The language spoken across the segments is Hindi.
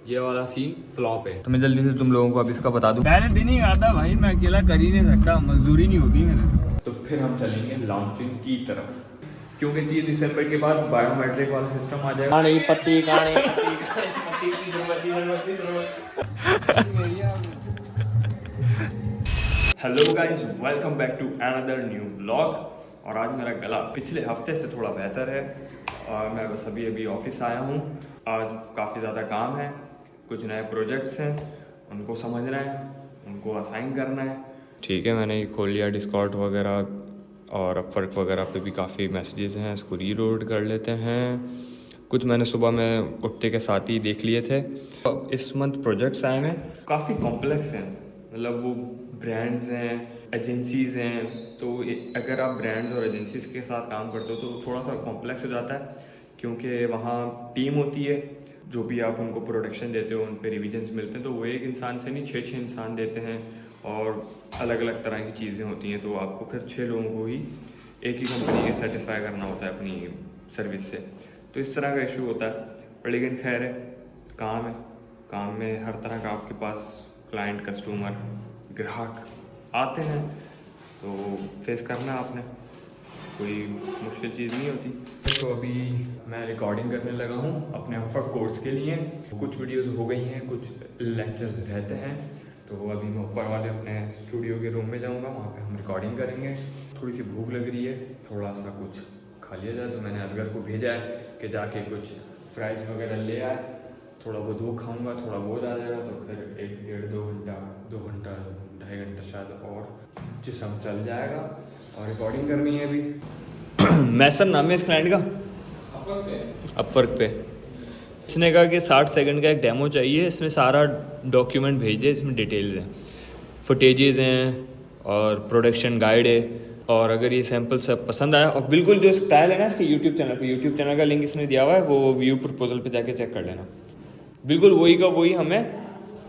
ये वाला सीन फ्लॉप है। तो मैं जल्दी से तुम लोगों को अब इसका बता दूं। पहले दिन ही आता भाई, मैं अकेला कर ही नहीं सकता, मजदूरी नहीं होती मेरे। तो फिर हम चलेंगे लॉन्चिंग की तरफ, क्योंकि 30 दिसंबर के बाद बायोमेट्रिक वाला सिस्टम आ जाएगा। कहानी पत्ती कहानी hello guys, welcome back to another new vlog. और आज मेरा गला पिछले हफ्ते से थोड़ा बेहतर है और मैं बस अभी ऑफिस आया हूँ। आज काफ़ी ज़्यादा काम है, कुछ नए प्रोजेक्ट्स हैं, उनको समझना है, उनको असाइन करना है। ठीक है, मैंने ये खोल लिया डिस्कॉर्ड वगैरह और अपवर्क वगैरह पे भी काफ़ी मैसेजेस हैं, इसको रीलोड कर लेते हैं। कुछ मैंने सुबह में उठते के साथ ही देख लिए थे। तो इस मंथ प्रोजेक्ट्स आए हैं, काफ़ी कॉम्प्लेक्स हैं, मतलब वो ब्रांड्स हैं, एजेंसीज़ हैं। तो अगर आप ब्रांड्स और एजेंसीज़ के साथ काम करते हो तो थोड़ा सा कॉम्प्लेक्स हो जाता है, क्योंकि वहाँ टीम होती है, जो भी आप उनको प्रोडक्शन देते हो उन पे रिविजन्स मिलते हैं, तो वो एक इंसान से नहीं 6 इंसान देते हैं और अलग अलग तरह की चीज़ें होती हैं। तो आपको फिर 6 लोगों को ही एक ही कंपनी के सेटिस्फाई करना होता है अपनी सर्विस से। तो इस तरह का इशू होता है, पर लेकिन खैर है, काम है। काम में हर तरह का आपके पास क्लाइंट, कस्टमर, ग्राहक आते हैं, तो फेस करना आपने, कोई मुश्किल चीज़ नहीं होती। तो अभी मैं रिकॉर्डिंग करने लगा हूँ अपने अपवर्क कोर्स के लिए। कुछ वीडियोस हो गई हैं, कुछ लेक्चर्स रहते हैं, तो अभी मैं ऊपर वाले अपने स्टूडियो के रूम में जाऊँगा, वहाँ पे हम रिकॉर्डिंग करेंगे। थोड़ी सी भूख लग रही है, थोड़ा सा कुछ खा लिया जाए, तो मैंने असगर को भेजा है कि जाके कुछ फ्राइज़ वगैरह ले आए। थोड़ा बहुत वो खाऊंगा, थोड़ा बहुत आ जाएगा, तो फिर 1-1.5-2 घंटा 2-2.5 घंटा शायद और जिसम चल जाएगा। और रिकॉर्डिंग करनी है अभी। मैसन नाम है इस क्लाइंट का, अपवर्क पे। इसने कहा कि 60 सेकंड का एक डेमो चाहिए, इसमें सारा डॉक्यूमेंट भेज दे, इसमें डिटेल्स हैं, फुटेजेस हैं और प्रोडक्शन गाइड है। और अगर ये सैम्पल सब पसंद आया, और बिल्कुल जो स्टाइल है ना इसके यूट्यूब चैनल का लिंक इसने दिया हुआ है, वो व्यू प्रपोजल पे जाके चेक कर लेना। बिल्कुल वही का वही हमें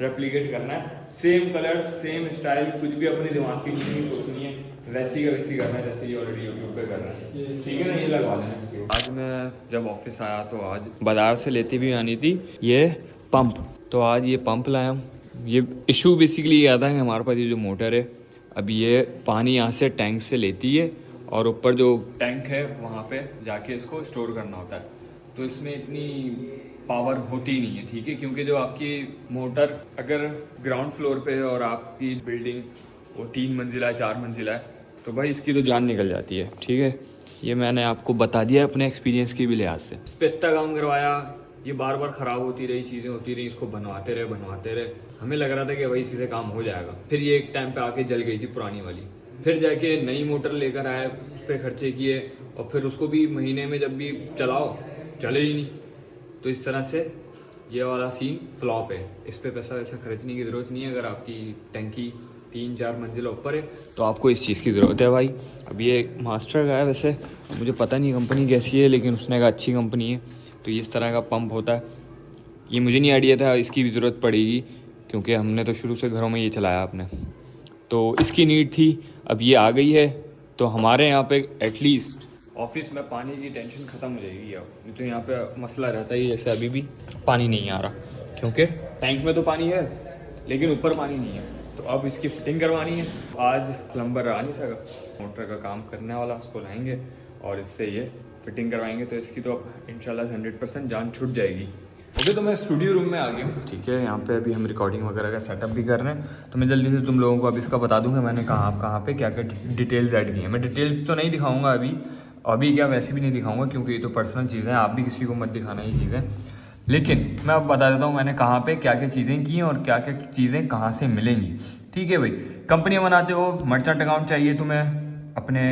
रेप्लिकेट करना है, सेम कलर, सेम स्टाइल, कुछ भी अपने दिमाग की चीज़ नहीं सोचनी है, वैसी का वैसी करना है जैसे ये ऑलरेडी यूट्यूब पे कर रहा है। ठीक है ना, ये लगवा लेना। आज मैं जब ऑफिस आया तो आज बाजार से लेती भी आनी थी ये पंप, तो आज ये पंप लाया हूँ। ये इशू बेसिकली ये आता है कि हमारे पास ये जो मोटर है, अभी ये पानी यहाँ से टैंक से लेती है और ऊपर जो टैंक है वहाँ पे जाके इसको स्टोर करना होता है। तो इसमें इतनी पावर होती नहीं है, ठीक है, क्योंकि जो आपकी मोटर अगर ग्राउंड फ्लोर पे है और आपकी बिल्डिंग वो 3 मंजिला है, 4 मंजिला है, तो भाई इसकी तो जान निकल जाती है। ठीक है, ये मैंने आपको बता दिया अपने एक्सपीरियंस की भी लिहाज से। इस पर इतना काम करवाया, ये बार बार ख़राब होती रही, चीज़ें होती रही, इसको बनवाते रहे। हमें लग रहा था कि भाई इसी से काम हो जाएगा। फिर ये एक टाइम पे आके जल गई थी पुरानी वाली, फिर जाके नई मोटर लेकर आए, उस पर खर्चे किए, और फिर उसको भी महीने में जब भी चलाओ चले ही नहीं। तो इस तरह से ये वाला सीन फ्लॉप है। इस पे पैसा वैसा खर्चने की ज़रूरत नहीं है। अगर आपकी टंकी 3-4 मंजिला ऊपर है तो आपको इस चीज़ की ज़रूरत है भाई। अब ये मास्टर का है, वैसे मुझे पता नहीं कंपनी कैसी है, लेकिन उसने कहा अच्छी कंपनी है। तो ये इस तरह का पंप होता है, ये मुझे नहीं आइडिया था इसकी भी ज़रूरत पड़ेगी, क्योंकि हमने तो शुरू से घरों में ये चलाया आपने, तो इसकी नीड थी। अब ये आ गई है, तो हमारे यहाँ पे एटलीस्ट ऑफिस में पानी की टेंशन ख़त्म हो जाएगी। अब नहीं तो यहाँ पे मसला रहता ही, जैसे अभी भी पानी नहीं आ रहा, क्योंकि टैंक में तो पानी है लेकिन ऊपर पानी नहीं है। तो अब इसकी फिटिंग करवानी है। आज प्लम्बर आ नहीं सका, मोटर का काम करने वाला, उसको लाएंगे और इससे ये फिटिंग करवाएंगे, तो इसकी तो अब इंशाल्लाह 100% जान छूट जाएगी। ओके, तो मैं स्टूडियो रूम में आ गया हूँ। ठीक है, यहाँ पे अभी हम रिकॉर्डिंग वगैरह का सेटअप भी कर रहे हैं, तो मैं जल्दी से तुम लोगों को अब इसका बता दूंगा मैंने कहाँ पे क्या क्या डिटेल्स ऐड की हैं। मैं डिटेल्स तो नहीं दिखाऊंगा अभी क्या वैसे भी नहीं दिखाऊंगा, क्योंकि ये तो पर्सनल चीज़ें हैं, आप भी किसी को मत दिखाना ये चीज़ें। लेकिन मैं अब बता देता हूँ मैंने कहाँ पे क्या क्या चीज़ें की हैं और क्या क्या चीज़ें कहाँ से मिलेंगी। ठीक है भाई, कंपनियाँ बनाते हो, मर्चेंट अकाउंट चाहिए तुम्हें अपने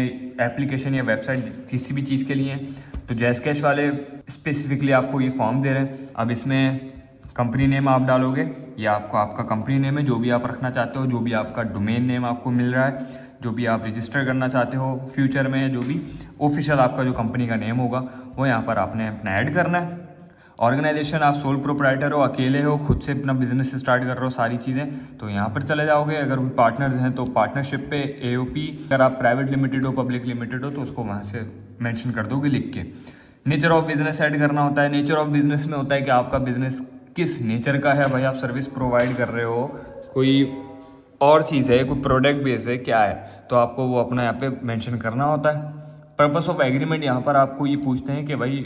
एप्लीकेशन या वेबसाइट किसी भी चीज़ के लिए, तो जैस कैश वाले स्पेसिफिकली आपको ये फॉर्म दे रहे हैं। अब इसमें कंपनी नेम आप डालोगे, या आपका कंपनी नेम है जो भी आप रखना चाहते हो, जो भी आपका डोमेन नेम आपको मिल रहा है, जो भी आप रजिस्टर करना चाहते हो फ्यूचर में, जो भी ऑफिशियल आपका जो कंपनी का नेम होगा वो यहाँ पर आपने अपना ऐड करना है। ऑर्गेनाइजेशन, आप सोल प्रोप्राइटर हो, अकेले हो, खुद से अपना बिजनेस स्टार्ट कर रहे हो, सारी चीज़ें तो यहाँ पर चले जाओगे। अगर कोई पार्टनर्स हैं तो पार्टनरशिप पे AOP, अगर आप प्राइवेट लिमिटेड हो, पब्लिक लिमिटेड हो, तो उसको वहाँ से मेंशन कर दोगे लिख के। नेचर ऑफ बिजनेस ऐड करना होता है। नेचर ऑफ बिजनेस में होता है कि आपका बिजनेस किस नेचर का है भाई, आप सर्विस प्रोवाइड कर रहे हो, कोई और चीज़ है, कोई प्रोडक्ट बेस है, क्या है, तो आपको वो अपना यहाँ पे मेंशन करना होता है। पर्पस ऑफ एग्रीमेंट यहाँ पर आपको ये पूछते हैं कि भाई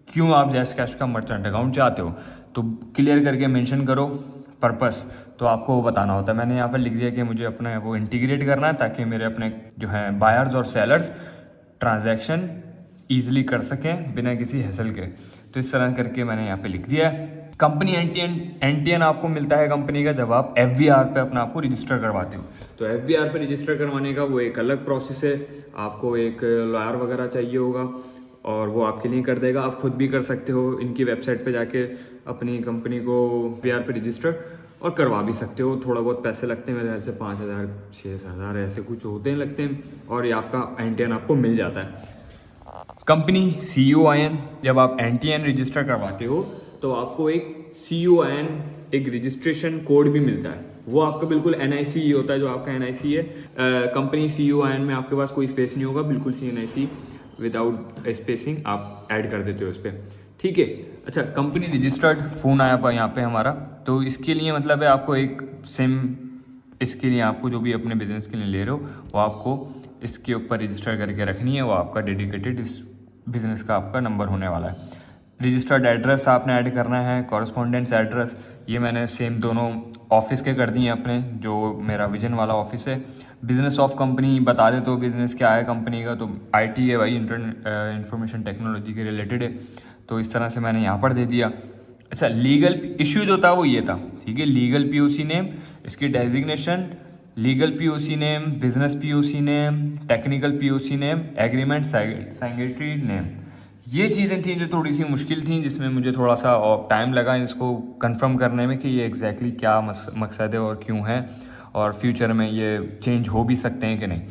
क्यों आप जैस कैश का मर्चेंट अकाउंट चाहते हो, तो क्लियर करके मेंशन करो पर्पस, तो आपको वो बताना होता है। मैंने यहाँ पर लिख दिया कि मुझे अपना वो इंटीग्रेट करना है ताकि मेरे अपने जो है बायर्स और सेलर्स ट्रांजैक्शन ईजिली कर सकें बिना किसी हैसल के। तो इस तरह करके मैंने यहाँ पे लिख दिया है। कंपनी एनटीएन आपको मिलता है कंपनी का जब आप एफबीआर पे अपना आपको रजिस्टर करवाते हो। तो एफबीआर पे रजिस्टर करवाने का वो एक अलग प्रोसेस है, आपको एक लॉयर वगैरह चाहिए होगा और वो आपके लिए कर देगा। आप खुद भी कर सकते हो, इनकी वेबसाइट पे जाके अपनी कंपनी को एफबीआर पे रजिस्टर और करवा भी सकते हो। थोड़ा बहुत पैसे लगते हैं, मेरे ख्याल से 5,000 6,000 ऐसे कुछ होते हैं, लगते हैं, और ये आपका एनटीएन आपको मिल जाता है। कंपनी CUIN, जब आप एनटीएन रजिस्टर करवाते हो तो आपको एक CUIN एक रजिस्ट्रेशन कोड भी मिलता है, वो आपका बिल्कुल NIC ही होता है जो आपका NIC है। कंपनी CUIN में आपके पास कोई स्पेस नहीं होगा, बिल्कुल NIC विदाउट स्पेसिंग आप ऐड कर देते हो इस पर, ठीक है। अच्छा, कंपनी रजिस्टर्ड फ़ोन आया पर यहाँ पे हमारा, तो इसके लिए मतलब है आपको एक सिम, इसके लिए आपको जो भी अपने बिजनेस के लिए ले रहे हो वो आपको इसके ऊपर रजिस्टर करके रखनी है, वो आपका डेडिकेटेड इस बिज़नेस का आपका नंबर होने वाला है। रजिस्टर्ड एड्रेस आपने ऐड करना है, कॉरस्पॉन्डेंस एड्रेस, ये मैंने सेम दोनों ऑफिस के कर दिए हैं अपने, जो मेरा विजन वाला ऑफिस है। बिजनेस ऑफ कंपनी बता दे तो बिज़नेस क्या है कंपनी का, तो IT है भाई, इंफॉर्मेशन टेक्नोलॉजी के रिलेटेड है, तो इस तरह से मैंने यहाँ पर दे दिया। अच्छा, लीगल इश्यू जो था वो ये था, ठीक है, लीगल POC नेम, इसकी designation, legal POC name, business POC name, technical POC name, agreement signatory name, ये चीज़ें थी जो थोड़ी सी मुश्किल थी, जिसमें मुझे थोड़ा सा और टाइम लगा इसको कंफर्म करने में कि ये एग्जैक्टली क्या मकसद है और क्यों है, और फ्यूचर में ये चेंज हो भी सकते हैं कि नहीं।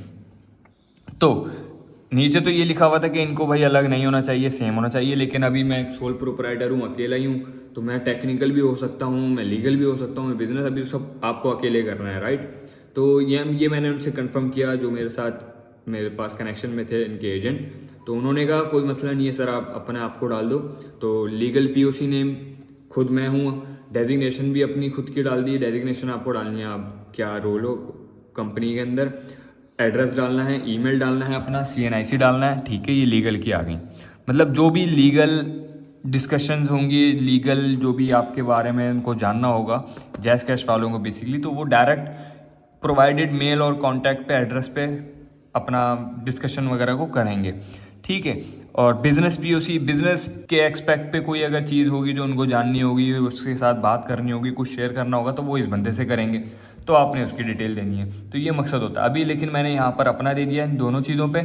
तो नीचे तो ये लिखा हुआ था कि इनको भाई अलग नहीं होना चाहिए, सेम होना चाहिए, लेकिन अभी मैं एक सोल प्रोप्राइटर हूँ, अकेला ही हूँ, तो मैं टेक्निकल भी हो सकता हूँ, मैं लीगल भी हो सकता हूँ, मैं बिजनेस, अभी सब आपको अकेले करना है, राइट। तो ये मैंने उनसे कंफर्म किया, जो मेरे साथ मेरे पास कनेक्शन में थे इनके एजेंट, तो उन्होंने कहा कोई मसला नहीं है सर, आप अपने आप को डाल दो। तो लीगल POC नेम खुद मैं हूँ, डेजिग्नेशन भी अपनी खुद की डाल दी, डेजिग्नेशन आपको डालनी है, आप क्या रोल हो कंपनी के अंदर, एड्रेस डालना है, ईमेल डालना है, अपना CNIC डालना है, ठीक है। ये लीगल की आ गई, मतलब जो भी लीगल डिस्कशंस होंगी, लीगल जो भी आपके बारे में उनको जानना होगा जैस कैश वालों को बेसिकली, तो वो डायरेक्ट प्रोवाइडेड मेल और कॉन्टैक्ट पे एड्रेस पे अपना डिस्कशन वगैरह को करेंगे, ठीक है। और बिजनेस POC, बिजनेस के एक्सपेक्ट पे कोई अगर चीज़ होगी जो उनको जाननी होगी, उसके साथ बात करनी होगी, कुछ शेयर करना होगा, तो वो इस बंदे से करेंगे, तो आपने उसकी डिटेल देनी है, तो ये मकसद होता है अभी। लेकिन मैंने यहाँ पर अपना दे दिया है दोनों चीज़ों पे।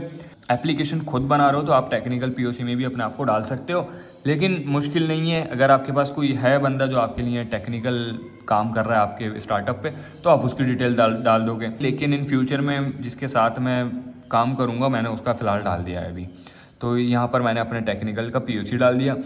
एप्लीकेशन खुद बना रहे हो तो आप टेक्निकल POC में भी अपने आप को डाल सकते हो, लेकिन मुश्किल नहीं है। अगर आपके पास कोई है बंदा जो आपके लिए टेक्निकल काम कर रहा है आपके स्टार्टअप पे, तो आप उसकी डिटेल डाल दोगे। लेकिन इन फ्यूचर में जिसके साथ मैं काम करूँगा, मैंने उसका फ़िलहाल डाल दिया है अभी, तो यहाँ पर मैंने अपने टेक्निकल का POC डाल दिया।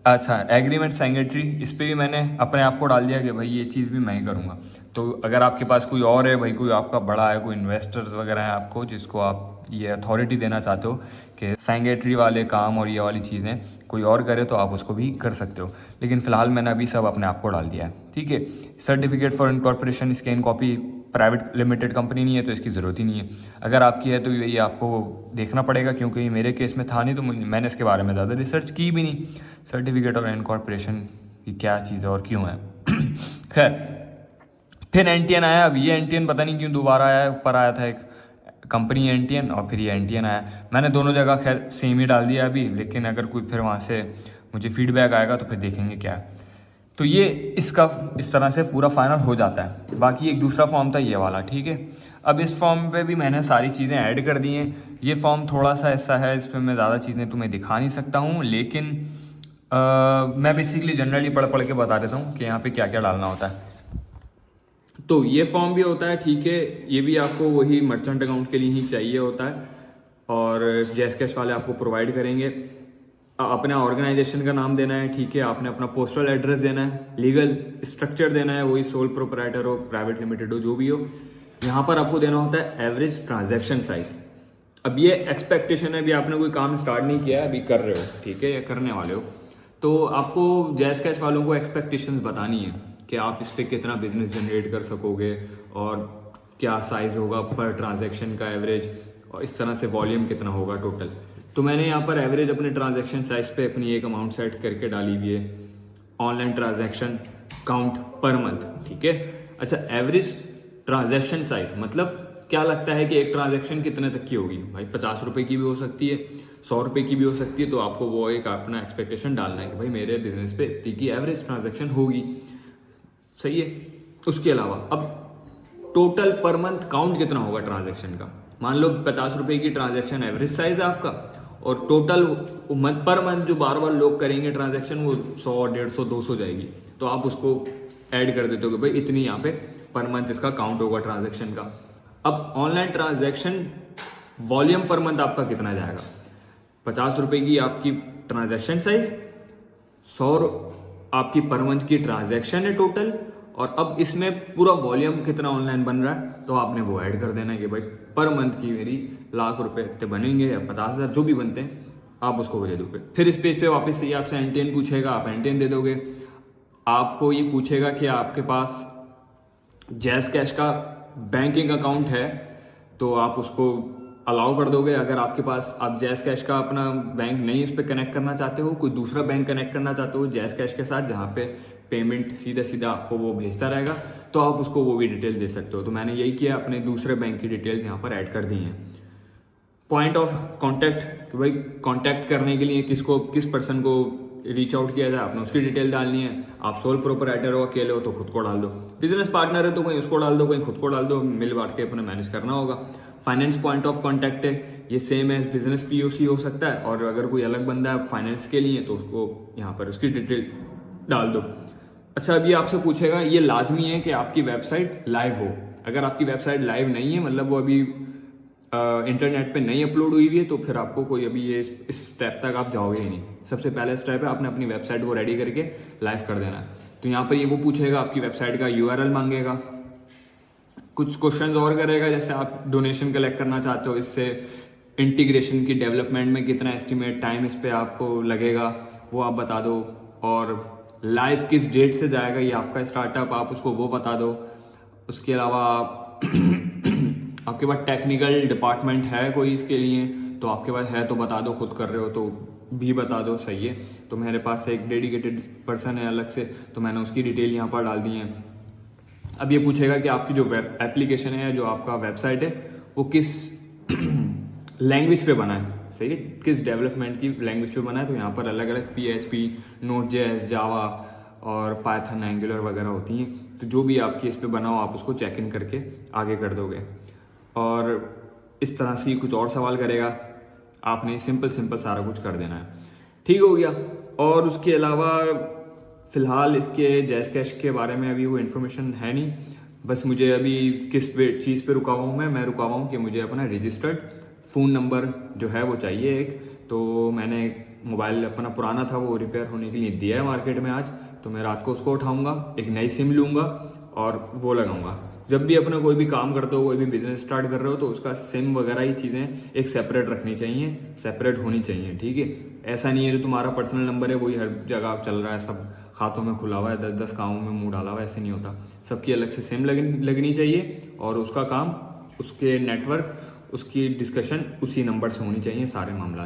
अच्छा, एग्रीमेंट सिग्नेटरी, इस पर भी मैंने अपने आप को डाल दिया कि भाई ये चीज़ भी मैं ही करूँगा। तो अगर आपके पास कोई और है भाई, कोई आपका बड़ा है, कोई इन्वेस्टर्स वगैरह है आपको, जिसको आप ये अथॉरिटी देना चाहते हो कि सिग्नेटरी वाले काम और ये वाली चीज़ें कोई और करे, तो आप उसको भी कर सकते हो। लेकिन फ़िलहाल मैंने अभी सब अपने आप को डाल दिया है, ठीक है। Certificate for incorporation, scan copy, private limited company नहीं है तो इसकी ज़रूरत ही नहीं है। अगर आपकी है तो ये आपको देखना पड़ेगा, क्योंकि मेरे केस में था नहीं, तो मैंने इसके बारे में ज़्यादा रिसर्च की भी नहीं, सर्टिफिकेट और इनकॉर्पोरेशन की क्या चीज़ है और क्यों है। खैर, फिर NTN आया। अब ये NTN पता नहीं क्यों दोबारा आया, ऊपर आया था एक कंपनी NTN और फिर ये NTN आया। मैंने दोनों जगह खैर सेम ही डाल दिया अभी, लेकिन अगर कोई फिर वहाँ से मुझे फीडबैक आएगा तो फिर देखेंगे क्या है। तो ये इसका इस तरह से पूरा फाइनल हो जाता है। बाकी एक दूसरा फॉर्म था ये वाला, ठीक है। अब इस फॉर्म पे भी मैंने सारी चीज़ें ऐड कर दी हैं। ये फॉर्म थोड़ा सा ऐसा है, इस पर मैं ज़्यादा चीज़ें तुम्हें दिखा नहीं सकता हूँ, लेकिन मैं बेसिकली जनरली पढ़ के बता देता हूँ कि यहाँ पे क्या क्या डालना होता है। तो ये फॉर्म भी होता है, ठीक है, ये भी आपको वही मर्चेंट अकाउंट के लिए ही चाहिए होता है, और जैस कैश वाले आपको प्रोवाइड करेंगे। अपना ऑर्गेनाइजेशन का नाम देना है, ठीक है, आपने अपना पोस्टल एड्रेस देना है, लीगल स्ट्रक्चर देना है, वही सोल प्रोप्राइटर हो, प्राइवेट लिमिटेड हो, जो भी हो। यहाँ पर आपको देना होता है एवरेज ट्रांजैक्शन साइज। अब ये एक्सपेक्टेशन है, अभी आपने कोई काम स्टार्ट नहीं किया है, अभी कर रहे हो, ठीक है, या करने वाले हो, तो आपको जैज़ कैश वालों को एक्सपेक्टेशंस बतानी है कि आप इस पर कितना बिजनेस जनरेट कर सकोगे और क्या साइज़ होगा पर ट्रांजैक्शन का एवरेज, और इस तरह से वॉल्यूम कितना होगा टोटल। तो मैंने यहाँ पर एवरेज अपने ट्रांजैक्शन साइज पे अपनी एक अमाउंट सेट करके डाली हुई है, online transaction count per month, ठीक है। अच्छा, एवरेज ट्रांजैक्शन साइज मतलब क्या लगता है कि एक ट्रांजैक्शन कितने तक की होगी भाई? 50 रुपये की भी हो सकती है, 100 रुपये की भी हो सकती है। तो आपको वो एक अपना एक्सपेक्टेशन डालना है कि भाई मेरे बिजनेस पे इतनी की एवरेज ट्रांजैक्शन होगी, सही है। उसके अलावा अब टोटल पर मंथ काउंट कितना होगा ट्रांजैक्शन का। मान लो 50 रुपये की ट्रांजैक्शन एवरेज साइज है आपका, और टोटल पर मंथ जो बार बार लोग करेंगे ट्रांजैक्शन वो 100, 150, 200 जाएगी। तो आप उसको ऐड कर देते हो कि भाई इतनी यहाँ पे पर मंथ इसका काउंट होगा ट्रांजैक्शन का। अब online transaction volume per month आपका कितना जाएगा? 50 रुपये की आपकी ट्रांजैक्शन साइज, 100 आपकी पर मंथ की ट्रांजैक्शन है टोटल, और अब इसमें पूरा वॉल्यूम कितना ऑनलाइन बन रहा है तो आपने वो ऐड कर देना है कि भाई पर मंथ की मेरी लाख रुपए इतने बनेंगे या 50,000 जो भी बनते हैं आप उसको दे दोगे। फिर इस पेज पे वापस से आपसे NTN पूछेगा, आप NTN दे दोगे। आपको ये पूछेगा कि आपके पास जैज़ कैश का बैंकिंग अकाउंट है तो आप उसको अलाउ कर दोगे। अगर आपके पास आप जैज़ कैश का अपना बैंक नहीं उस पर कनेक्ट करना चाहते हो, कोई दूसरा बैंक कनेक्ट करना चाहते हो जैज़ कैश के साथ जहाँ पे पेमेंट सीधा सीधा आपको वो भेजता रहेगा, तो आप उसको वो भी डिटेल दे सकते हो। तो मैंने यही किया, अपने दूसरे बैंक की डिटेल्स यहाँ पर ऐड कर दी हैं। पॉइंट ऑफ कांटेक्ट कि भाई कांटेक्ट करने के लिए किसको, किस पर्सन को रीच आउट किया जाए, आपने उसकी डिटेल डालनी है। आप सोल प्रोपराइटर हो, अकेले हो तो खुद को डाल दो, बिजनेस पार्टनर है तो कहीं उसको डाल दो, कहीं खुद को डाल दो, मिल बांट के अपना मैनेज करना होगा। फाइनेंस पॉइंट ऑफ कांटेक्ट है, ये सेम एज बिजनेस POC हो सकता है, और अगर कोई अलग बंदा है फाइनेंस के लिए तो उसको यहाँ पर उसकी डिटेल डाल दो। अच्छा, अभी आपसे पूछेगा ये लाजमी है कि आपकी वेबसाइट लाइव हो। अगर आपकी वेबसाइट लाइव नहीं है, मतलब वो अभी इंटरनेट पे नहीं अपलोड हुई हुई है, तो फिर आपको कोई अभी ये इस स्टेप तक आप जाओगे ही नहीं। सबसे पहले स्टेप है आपने अपनी वेबसाइट को रेडी करके लाइव कर देना है। तो यहाँ पर ये वो पूछेगा, आपकी वेबसाइट का URL मांगेगा, कुछ क्वेश्चन और करेगा, जैसे आप डोनेशन कलेक्ट करना चाहते हो, इससे इंटीग्रेशन की डेवलपमेंट में कितना एस्टिमेट टाइम इस पर आपको लगेगा वो आप बता दो, और लाइव किस डेट से जाएगा ये आपका स्टार्टअप, आप उसको वो बता दो। उसके अलावा आपके पास टेक्निकल डिपार्टमेंट है कोई इसके लिए, तो आपके पास है तो बता दो, खुद कर रहे हो तो भी बता दो, सही है। तो मेरे पास एक डेडिकेटेड पर्सन है अलग से, तो मैंने उसकी डिटेल यहाँ पर डाल दी है। अब ये पूछेगा कि आपकी जो वेब एप्लीकेशन है, जो आपका वेबसाइट है, वो किस लैंग्वेज पे बना है, सही है, किस डेवलपमेंट की लैंग्वेज पे बना है। तो यहाँ पर अलग अलग PHP, Node.js, जावा और पाइथन, एंगुलर वगैरह होती हैं। तो जो भी आपकी इस पे बना हो आप उसको चेक इन करके आगे कर दोगे। और इस तरह से कुछ और सवाल करेगा, आपने सिंपल सारा कुछ कर देना है, ठीक हो गया। और उसके अलावा फ़िलहाल इसके जैज़ कैश के बारे में अभी वो इन्फॉर्मेशन है नहीं। बस मुझे अभी किस चीज़ पे रुका हुआ हूँ मैं रुका हुआ हूँ कि मुझे अपना रजिस्टर्ड फ़ोन नंबर जो है वो चाहिए एक। तो मैंने मोबाइल अपना पुराना था वो रिपेयर होने के लिए दिया है मार्केट में आज, तो मैं रात को उसको उठाऊँगा, एक नई सिम लूँगा और वो लगाऊँगा। जब भी अपना कोई भी काम करते हो, कोई भी बिजनेस स्टार्ट कर रहे हो, तो उसका सिम वगैरह ही चीज़ें एक सेपरेट रखनी चाहिए, सेपरेट होनी चाहिए, ठीक है। ऐसा नहीं है जो तुम्हारा पर्सनल नंबर है वही हर जगह चल रहा है, सब खातों में खुला हुआ है, 10-10 कामों में मुंह डाला हुआ है, ऐसे नहीं होता। सबकी अलग से सिम लगनी चाहिए, और उसका काम, उसके नेटवर्क, उसकी डिस्कशन उसी नंबर से होनी चाहिए सारे मामला।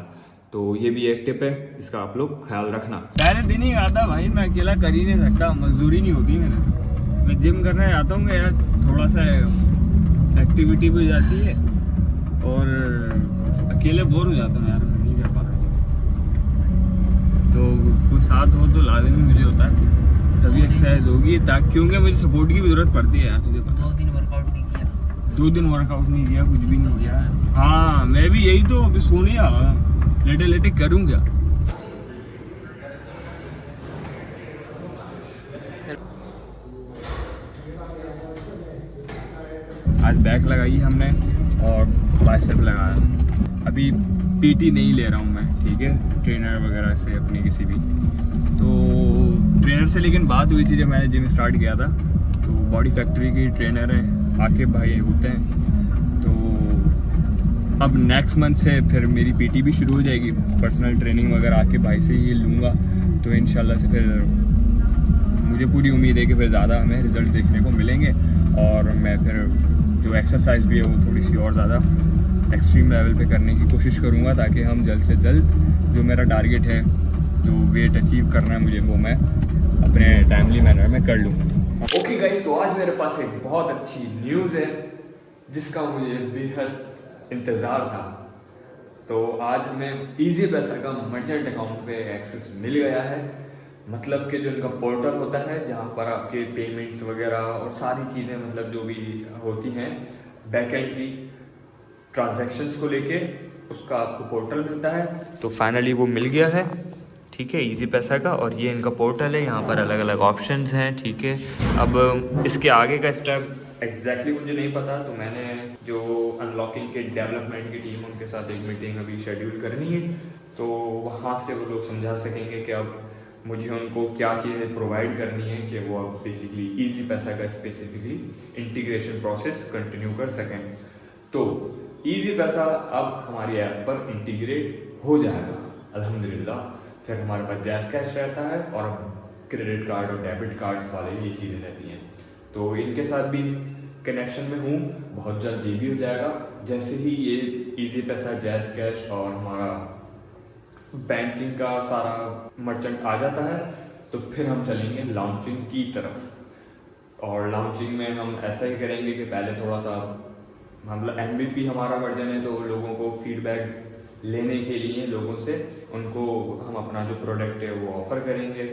तो ये भी एक टिप है, इसका आप लोग ख्याल रखना। पहले दिन ही आता भाई, मैं अकेला कर ही नहीं सकता, मजदूरी नहीं होती मेरे। मैं जिम करने आता हूँ यार, थोड़ा सा एक्टिविटी भी हो जाती है, और अकेले बोर हो जाता हूँ यार, नहीं कर पाता। तो कोई साथ हो तो लाजमी मुझे होता है, तभी एक्सरसाइज होगी, ताकि क्योंकि मुझे सपोर्ट की भी जरूरत पड़ती है यार, तुझे पता। 2 दिन वर्कआउट नहीं किया, 2 दिन वर्कआउट नहीं किया, कुछ भी नहीं किया। हाँ, मैं भी यही तो अभी सो लिया, लेटे लेटे करूँ क्या। आज बैक लगाई हमने और बाइसेप लगाया। अभी PT नहीं ले रहा हूँ मैं, ठीक है, ट्रेनर वगैरह से अपनी किसी भी। तो ट्रेनर से लेकिन बात हुई थी जब मैंने जिम स्टार्ट किया था, तो बॉडी फैक्ट्री की ट्रेनर है, आकिब भाई होते हैं। तो अब नेक्स्ट मंथ से फिर मेरी PT भी शुरू हो जाएगी, पर्सनल ट्रेनिंग वगैरह आकिब भाई से ही लूँगा। तो तो इंशाल्लाह से फिर मुझे पूरी उम्मीद है कि फिर ज़्यादा हमें रिज़ल्ट देखने को मिलेंगे और मैं फिर जो एक्सरसाइज भी है वो थोड़ी सी और ज़्यादा एक्सट्रीम लेवल पे करने की कोशिश करूँगा ताकि हम जल्द से जल्द जो मेरा टारगेट है, जो वेट अचीव करना है मुझे, वो मैं अपने टाइमली मैनर में कर लूँगा। ओके गाइस, तो आज मेरे पास एक बहुत अच्छी न्यूज़ है जिसका मुझे बेहद इंतज़ार था। तो आज हमें इजी पैसा का मर्चेंट अकाउंट पे एक्सेस मिल गया है। मतलब कि जो इनका पोर्टल होता है जहाँ पर आपके पेमेंट्स वगैरह और सारी चीज़ें मतलब जो भी होती हैं बैकएंड की ट्रांजैक्शंस को लेके, उसका आपको पोर्टल मिलता है। तो फाइनली वो मिल गया है, ठीक है, इजी पैसा का। और ये इनका पोर्टल है, यहाँ पर अलग अलग ऑप्शंस हैं, ठीक है। अब इसके आगे का स्टेप एग्जैक्टली मुझे नहीं पता, तो मैंने जो अनलॉकिंग के डेवलपमेंट की टीम उनके साथ एक मीटिंग अभी शेड्यूल करनी है, तो वहाँ से वो लोग समझा सकेंगे कि अब मुझे उनको क्या चीज़ें प्रोवाइड करनी है कि वो अब बेसिकली इजी पैसा का स्पेसिफिकली इंटीग्रेशन प्रोसेस कंटिन्यू कर सकें। तो इजी पैसा अब हमारी ऐप पर इंटीग्रेट हो जाएगा अल्हम्दुलिल्लाह। फिर हमारे पास जैज़ कैश रहता है और क्रेडिट कार्ड और डेबिट कार्ड्स वाले ये चीज़ें रहती हैं। तो इनके साथ भी कनेक्शन में हूँ, बहुत जल्द ये भी हो जाएगा। जैसे ही ये इजी पैसा, जैज़ कैश और हमारा बैंकिंग का सारा मर्चेंट आ जाता है, तो फिर हम चलेंगे लॉन्चिंग की तरफ। और लॉन्चिंग में हम ऐसा ही करेंगे कि पहले थोड़ा सा मतलब MVP हमारा वर्जन है, तो लोगों को फीडबैक लेने के लिए लोगों से उनको हम अपना जो प्रोडक्ट है वो ऑफ़र करेंगे।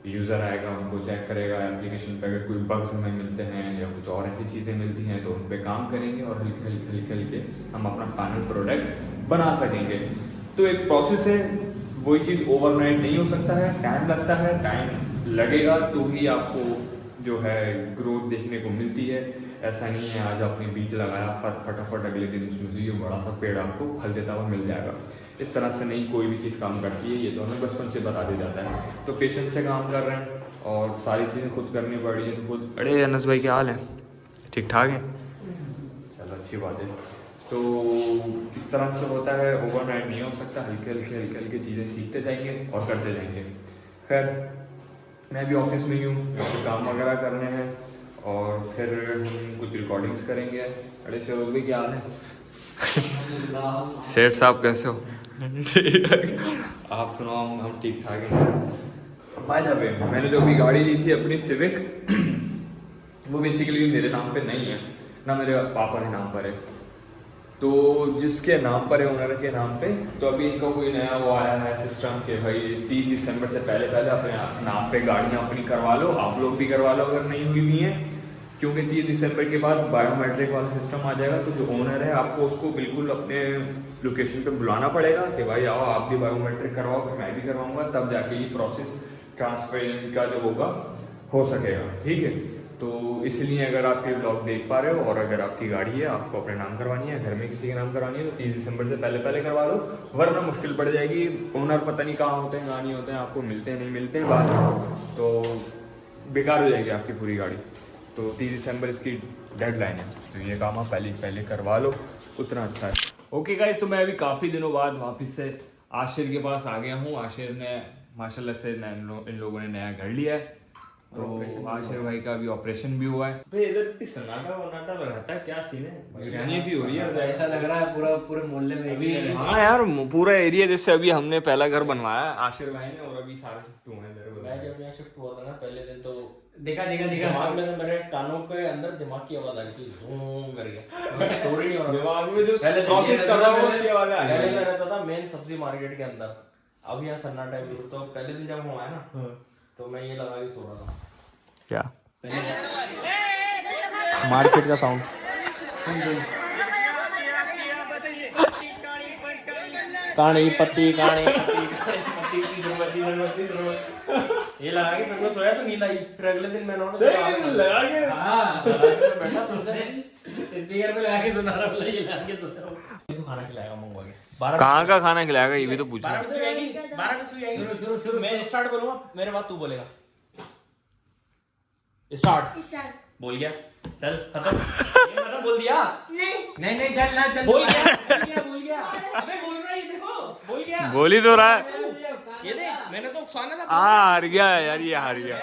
यूज़र आएगा, उनको चेक करेगा एप्लीकेशन पे, अगर कोई बग्स हमें मिलते हैं या कुछ और ऐसी चीज़ें मिलती हैं तो उन पे काम करेंगे और हल्के हम अपना फाइनल प्रोडक्ट बना सकेंगे। तो एक प्रोसेस है, वही चीज़ ओवरनाइट नहीं हो सकता है, टाइम लगता है, टाइम लगेगा तो ही आपको जो है ग्रोथ देखने को मिलती है। ऐसा नहीं है आज आपने बीज लगाया फटाफट अगले दिन उसमें से ये बड़ा सा पेड़ आपको फल देता हुआ मिल जाएगा। इस तरह से नहीं कोई भी चीज़ काम करती है, ये तो हमें बचपन से बता दिया जाता है। तो पेशेंस से काम कर रहे हैं और सारी चीज़ें खुद करनी पड़ रही है तो खुद। अरे अनस भाई क्या हाल है, ठीक ठाक है? चलो अच्छी बात है। तो इस तरह से होता है, ओवरनाइट नहीं हो सकता, हल्के चीज़ें सीखते जाएंगे और करते जाएंगे। खैर मैं भी ऑफिस में ही हूँ, मुझे काम वगैरह करने हैं और फिर हम कुछ रिकॉर्डिंग्स करेंगे। अरे फिरोज भाई क्या हाल है? सेठ साहब कैसे हो? आप सुनाओ, हम ठीक ठाक हैं। बाय द वे, मैंने जो अभी गाड़ी ली थी अपनी सिविक, वो बेसिकली मेरे नाम पे नहीं है ना, मेरे पापा के नाम पर है। तो जिसके नाम पर है, ओनर के नाम पे, तो अभी इनका कोई नया वो आया है सिस्टम कि भाई 3 दिसंबर से पहले अपने नाम पे गाड़ियाँ अपनी करवा लो, आप लोग भी करवा लो अगर नहीं हुई भी हैं, क्योंकि 30 दिसंबर के बाद बायोमेट्रिक वाला सिस्टम आ जाएगा। तो जो ओनर है आपको उसको बिल्कुल अपने लोकेशन पे बुलाना पड़ेगा कि भाई आओ आप भी बायोमेट्रिक करवाओ, फिर मैं भी करवाऊँगा, तब जाके ये प्रोसेस ट्रांसफर का जो होगा हो सकेगा, ठीक है। तो इसलिए अगर आप ये ब्लॉग देख पा रहे हो और अगर आपकी गाड़ी है, आपको अपने नाम करवानी है, घर में किसी के नाम करवानी है, तो 30 दिसंबर से पहले करवा लो, वरना मुश्किल पड़ जाएगी। ओनर पता नहीं कहाँ होते हैं, कहाँ नहीं होते हैं, आपको मिलते हैं नहीं मिलते हैं बाद में, तो बेकार हो जाएगी आपकी पूरी गाड़ी। तो 30 दिसंबर इसकी डेडलाइन है, तो ये काम आप पहले करवा लो, उतना अच्छा है। ओके गाइस, तो मैं अभी काफ़ी दिनों बाद वापस से आशिर के पास आ गया हूँ। आशिर ने माशाल्लाह से इन लोगों ने नया घर लिया है, तो आशिर भाई का भी ऑपरेशन भी हुआ है। भाई इधर भी सन्नाटा रहता है, क्या सीन है? बिरयानी भी हो रही है, ऐसा लग रहा है पूरे मोहल्ले में भी। हाँ यार, पूरा एरिया जैसे अभी हमने पहला घर बनवाया आशिर भाई ने, और अभी सारे शिफ्ट हुए हैं इधर। मैं जब यहाँ शिफ्ट हुआ था ना पहले दिन, तो देखा दिमाग में तो मेरे कानों के अंदर दिमाग की आवाज आ रही थी, झूम कर गया, सो ही नहीं हो रहा दिमाग में, जो प्रोसेस कर रहा है उसकी आवाज आ रही है। पहले मैं रहता था मेन सब्जी मार्केट के अंदर, अब यहाँ सन्नाटा है। तो पहले दिन जब हम आए ना, तो मैं ये लगा के सो रहा था। क्या? मार्केट का साउंड काणी पत्ती ये लगा के फिर मैं सोया तो नींद आई। फिर अगले दिन मैंने लगा के बैठा स्पीकर पे लगा के सुना रहा हूँ, ये लगा के सोया हूँ। खाना खिलाएगा मंगवा के। कहाँ का खाना खिलाएगा ये भी तो पूछना। 12 बजे शुरू मैं स्टार्ट बोलूंगा, मेरे बाद तू बोलेगा। स्टार्ट बोल गया, चल खत्म। ये मतलब बोल दिया? नहीं चल ना, चल बोल गया। अबे बोल रहा है, देखो बोल गया, बोल ही तो रहा है। ये दे, मैंने तो उकसाना था। हार गया यार, ये हार गया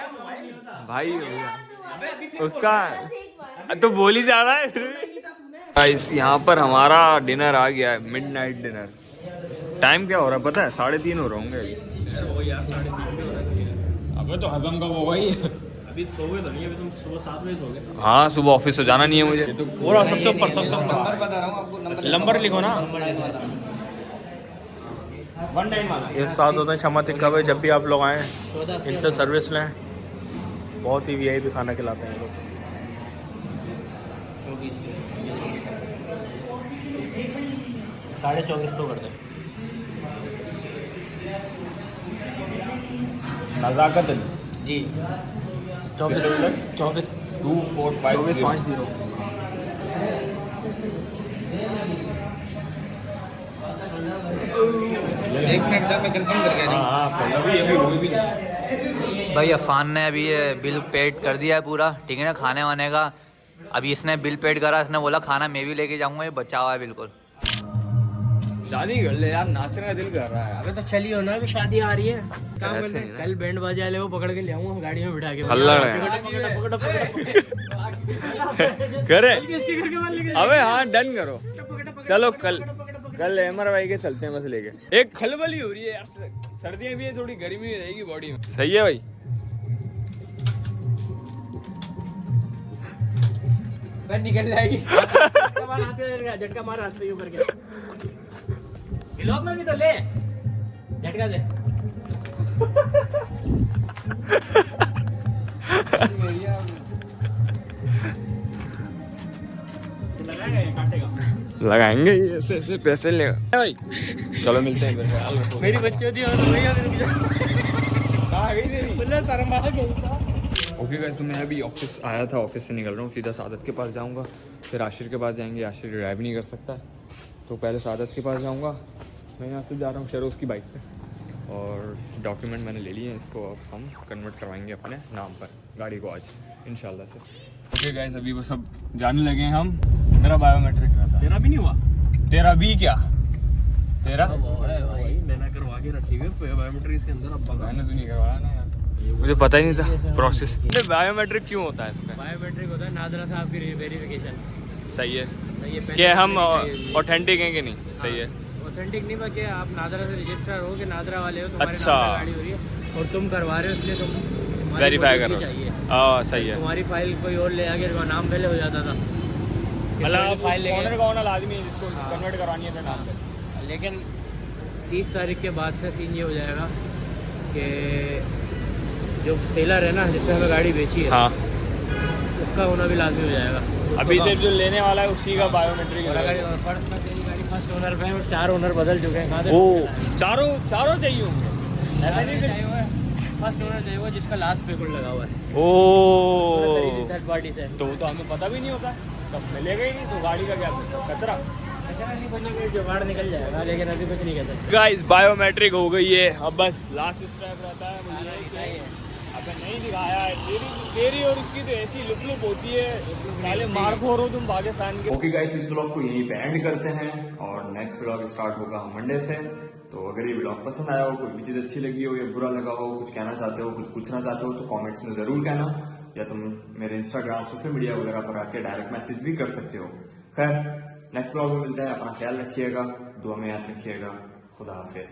भाई, हो गया उसका। तो बोल ही जा रहा है गाइस। यहाँ पर हमारा डिनर आ गया है, मिडनाइट डिनर। टाइम क्या हो रहा है पता है? 3:30 हो रहे होंगे अभी। अबे तो हजम का वो भाई, अभी सो गए तो नहीं, अभी तुम सुबह 7 बजे सो गए। हाँ सुबह ऑफिस से जाना नहीं है मुझे। और सबसे ऊपर नंबर बता रहा हूँ आपको, नंबर लिखो ना। 19 वाला। ये साथ होते हैं शमा टिक्का भाई, जब भी आप लोग आएँ इनसे सर्विस लें, बहुत ही वीआईपी खाना खिलाते हैं ये लोग। 2450 कर दे। नजाकत जी 24 2450। एक मिनट सर, मैं कंफर्म करके भाई अफान ने अभी ये बिल पेड कर दिया है पूरा, ठीक है ना, खाने वाने का। अभी इसने बिल पेड करा, इसने बोला खाना मैं भी लेके जाऊंगा, ये बचा हुआ है बिल्कुल। शादी कर ले यार, नाचने का दिल कर रहा है। अबे तो चलिए ना, अभी शादी आ रही है। काम ऐसे करते हैं, नहीं ना। कल बैंड बाजा ले वो पकड़ के ले आऊंगा, गाड़ी में बिठा के। हल्ला है। करे इसके घर के बाहर लेके अबे हाँ डन करो, चलो कल एमर भाई के चलते हैं बस लेके। एक खलबली हो रही है यार, सर्दियाँ भी है, थोड़ी गर्मी रहेगी बॉडी में। सही है भाई। निकल जाएगी। झटका मार हाथ पे ऊपर के। व्लॉग में भी तो ले, झटका दे। लगाएगा ये, काटेगा। लगाएंगे ये, ऐसे ऐसे पैसे लेगा भाई। चलो मिलते हैं। मेरी बच्ची होती है और वही ओके गाइस, तो मैं अभी ऑफिस आया था, ऑफिस से निकल रहा हूँ, सीधा सादत के पास जाऊँगा, फिर आशिर के पास जाएंगे। आशिर ड्राइव नहीं कर सकता, तो पहले सादत के पास जाऊँगा। मैं यहाँ से जा रहा हूँ शेरोज़ की बाइक पे, और डॉक्यूमेंट मैंने ले लिए हैं, इसको अब हम कन्वर्ट करवाएंगे अपने नाम पर गाड़ी को आज इंशाल्लाह से। ओके गाइस, अभी बस अब जाने लगे हैं हम। मेरा बायोमेट्रिक रहता है। तेरा भी नहीं हुआ? तेरा भी क्या? तेरा मैंने करवा के रखी हुई बायोमेट्रिक इसके अंदर। अब मैंने तो नहीं करवाया ना यार, मुझे पता ही नहीं था प्रोसेस। बायोमेट्रिक क्यों होता है इसमें? बायोमेट्रिक होता है नादरा साहब की वेरिफिकेशन। सही है ये कि हम ऑथेंटिक हैं कि नहीं? सही है। ऑथेंटिक नहीं, बल्कि आप नादरा से रजिस्टर हो कि नादरा वाले हो, तुम्हारे अच्छा। नाम पे गाड़ी हो रही है और तुम करवा रहे हो, इसलिए तुम वेरीफाई करो। चाहिए। सही है। तुम्हारी फाइल कोई और ले आके नाम पहले हो जाता था, मतलब फाइल ऑनर का ऑनर आदमी है जिसको कन्वर्ट करवानी है अपने नाम पे। लेकिन 30 तारीख के बाद से सीन ये हो जाएगा कि जो सेलर है ना, जिससे हमें गाड़ी बेची है, हाँ, उसका होना भी लाजमी हो जाएगा। अभी सिर्फ जो लेने वाला है उसी का बायोमेट्रिक और अगर फर्स्ट में तेरी गाड़ी फर्स्ट ओनर पे है और 4 ओनर बदल चुके हैं, कहाँ से? ओ चारों चाहिए होंगे। ऐसा नहीं चाहिए हुआ है, फर्स्ट ओनर चाहिए हुआ जिसका लास्ट पेपर लगा हुआ है ओ थर्ड पार्टी से। तो वो तो हमें पता भी नहीं होता, तब मिलेगा ही नहीं, तो गाड़ी का क्या कचरा। नहीं बनेगा, जुगाड़ निकल जाएगा, लेकिन अभी कुछ नहीं कहते। गाइस बायोमेट्रिक हो गई है, अब बस लास्ट स्टेप रहता है मुझे अबे नहीं दिखाया है। तेरी और उसकी तो ऐसी लुक होती है, साले मारखोर हो तुम पाकिस्तान के। ओके गाइस, इस व्लॉग को यहीं पे एंड करते हैं और नेक्स्ट व्लॉग स्टार्ट होगा मंडे से। तो अगर ये व्लॉग पसंद आया हो, कोई भी चीज़ अच्छी लगी हो या बुरा लगा हो, कुछ कहना चाहते हो, कुछ पूछना चाहते हो, तो कमेंट्स में ज़रूर कहना, या तुम मेरे इंस्टाग्राम सोशल मीडिया वगैरह पर आके डायरेक्ट मैसेज भी कर सकते हो। खैर नेक्स्ट व्लॉग में मिलते हैं, अपना ख्याल रखिएगा, दुआ में याद रखिएगा। खुदा हाफिज।